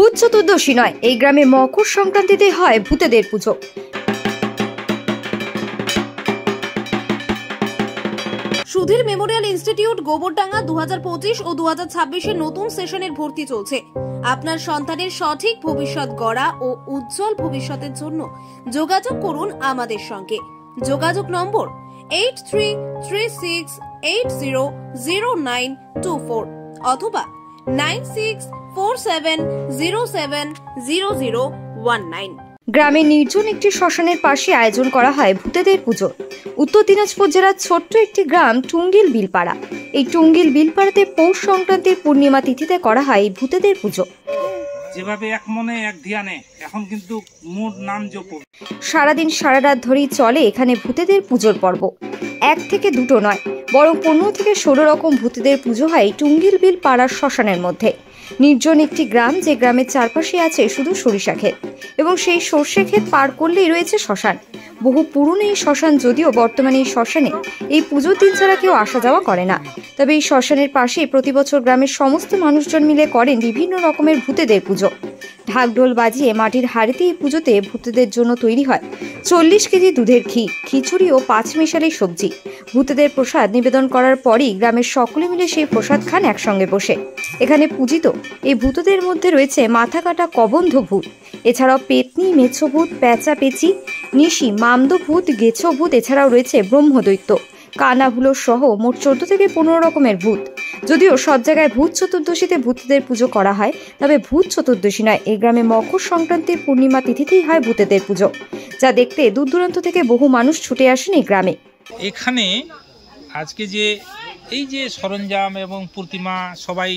ভূত চতুর্দশী নয়, এই গ্রামে মকর সংক্রান্তিতে হয় ভূতেদের পুজো। সুধীর মেমোরিয়াল ইনস্টিটিউট গোবরডাঙ্গা 2025 ও 2026 নতুন সেশনের ভর্তি চলছে। আপনার সন্তানের সঠিক ভবিষ্যৎ গড়া ও উজ্জ্বল ভবিষ্যতের জন্য যোগাযোগ করুন আমাদের সঙ্গে। যোগাযোগ নম্বর 8336800924 অথবা 9647070019। গ্রামের নির্জন একটি শ্মশানের পাশে আয়োজন করা হয় ভূতেদের পুজো। উত্তর দিনাজপুর জেলার ছোট্ট একটি গ্রাম টুঙ্গিল বিলপাড়া। এই টুঙ্গিল বিলপাড়াতে পৌষ সংক্রান্তির পূর্ণিমা তিথিতে করা হয় এই ভূতেদের পুজো। যেভাবে এক মনে এক ধ্যানে এখন কিন্তু মোট নাম জপ সারাদিন সারা রাত ধরেই চলে এখানে ভূতেদের পুজোর পর্ব। 1 থেকে 2 নয়, বরং 15 থেকে 16 রকম ভূতেদের পুজো হয় টুঙ্গিল বিল পাড়ার শ্মশানের মধ্যে। নির্জন একটি গ্রাম, যে গ্রামের চারপাশে আছে শুধু সরিষা ক্ষেত, এবং সেই সর্ষে ক্ষেত পার করলেই রয়েছে শ্মশান। বহু পুরনো এই শ্মশান, যদিও বর্তমানে এই শ্মশানে এই পুজোর দিন ছাড়া কেউ আসা যাওয়া করে না। তবে এই শ্মশানের পাশে প্রতি বছর গ্রামের সমস্ত মানুষজন মিলে করেন বিভিন্ন রকমের ভূতেদের পুজো। ঢাকঢোল বাজিয়ে মাটির হাড়িতে এই পুজোতে ভূতেদের জন্য তৈরি হয় 40 কেজি দুধের ঘি, খিচুড়ি ও 5 মিশালি সবজি। ভূতেদের প্রসাদ নিবেদন করার পরই গ্রামের সকলে মিলে সেই প্রসাদ খান একসঙ্গে বসে। এখানে পূজিত এই ভূতদের মধ্যে রয়েছে মাথা কাটা কবন্ধ ভূত, এছাড়াও পেতনি, মেছো ভূত, পেঁচা পেঁচি, নিশি, মামদো ভূত, গেছো ভূত, এছাড়াও রয়েছে ব্রহ্মদৈত্য, কানাভুলো সহ মোট 14 থেকে 15 রকমের ভূত। যদিও সব জায়গায় ভূত চতুর্দশীতে ভূতেদের পুজো করা হয়, তবে ভূত চতুর্দশী নয়, এই গ্রামে মকর সংক্রান্তির পূর্ণিমা তিথিতেই হয় ভূতেদের পুজো, যা দেখতে দূর দূরান্ত থেকে বহু মানুষ ছুটে আসেন এই গ্রামে। এখানে আজকে যে এই যে সরঞ্জাম এবং প্রতিমা সবাই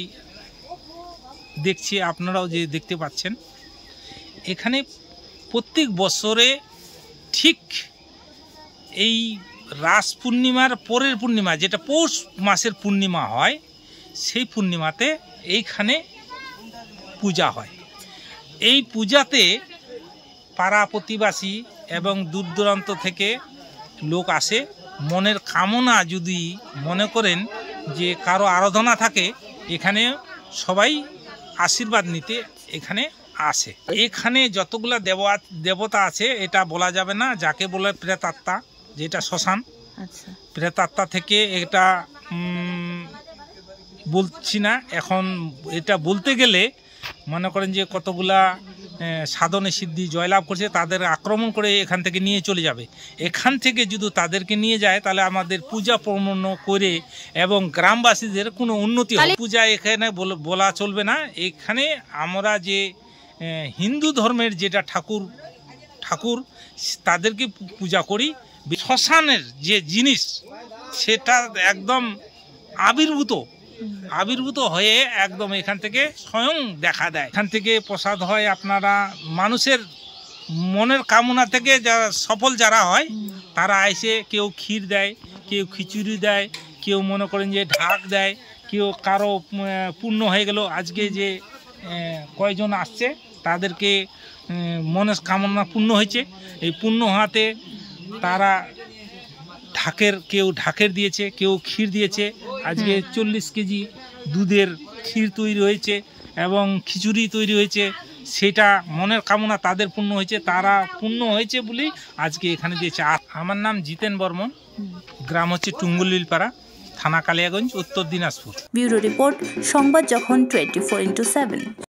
দেখছি, আপনারাও যে দেখতে পাচ্ছেন, এখানে প্রত্যেক বছরে ঠিক এই রাস পূর্ণিমার পরের পূর্ণিমা, যেটা পৌষ মাসের পূর্ণিমা হয়, সেই পূর্ণিমাতে এইখানে পূজা হয়। এই পূজাতে পাড়া প্রতিবাসী এবং দূর দূরান্ত থেকে লোক আসে। মনের কামনা যদি মনে করেন যে কারো আরাধনা থাকে, এখানে সবাই আশীর্বাদ নিতে এখানে আসে। এখানে যতগুলা দেবতা আছে এটা বলা যাবে না, যাকে বলে প্রেতাত্মা, যেটা শ্মশান। প্রেতাত্মা থেকে এটা বলছি না এখন। এটা বলতে গেলে মনে করেন যে কতগুলা সাধনে সিদ্ধি জয়লাভ করছে, তাদের আক্রমণ করে এখান থেকে নিয়ে চলে যাবে। এখান থেকে যদি তাদেরকে নিয়ে যায়, তাহলে আমাদের পূজা পূর্ণ করে এবং গ্রামবাসীদের কোনো উন্নতি হবে। পূজা এখানে বলা চলবে না। এখানে আমরা যে হিন্দু ধর্মের যেটা ঠাকুর তাদেরকে পূজা করি। শ্মশানের যে জিনিস সেটা একদম আবির্ভূত হয়ে একদম এখান থেকে স্বয়ং দেখা দেয়। এখান থেকে প্রসাদ হয়, আপনারা মানুষের মনের কামনা থেকে যারা সফল যারা হয় তারা এসে কেউ ক্ষীর দেয়, কেউ খিচুড়ি দেয়, কেউ মনে করেন যে ঢাক দেয়, কেউ কারো পূর্ণ হয়ে গেল। আজকে যে কয়জন আসছে তাদেরকে মনের কামনা পূর্ণ হয়েছে। এই পূর্ণ হওয়াতে তারা কেউ ঢাকের দিয়েছে, কেউ ক্ষীর দিয়েছে। আজকে 40 কেজি দুধের ক্ষীর তৈরি হয়েছে এবং খিচুড়ি তৈরি হয়েছে। সেটা মনের কামনা তাদের পূর্ণ হয়েছে, তারা পূর্ণ হয়েছে বলেই আজকে এখানে দিয়েছে। আমার নাম জিতেন বর্মন, গ্রাম হচ্ছে টুঙ্গিল বিলপাড়া, থানা কালিয়াগঞ্জ, উত্তর দিনাজপুর। ব্যুরো রিপোর্ট, সংবাদ যখন 24x7।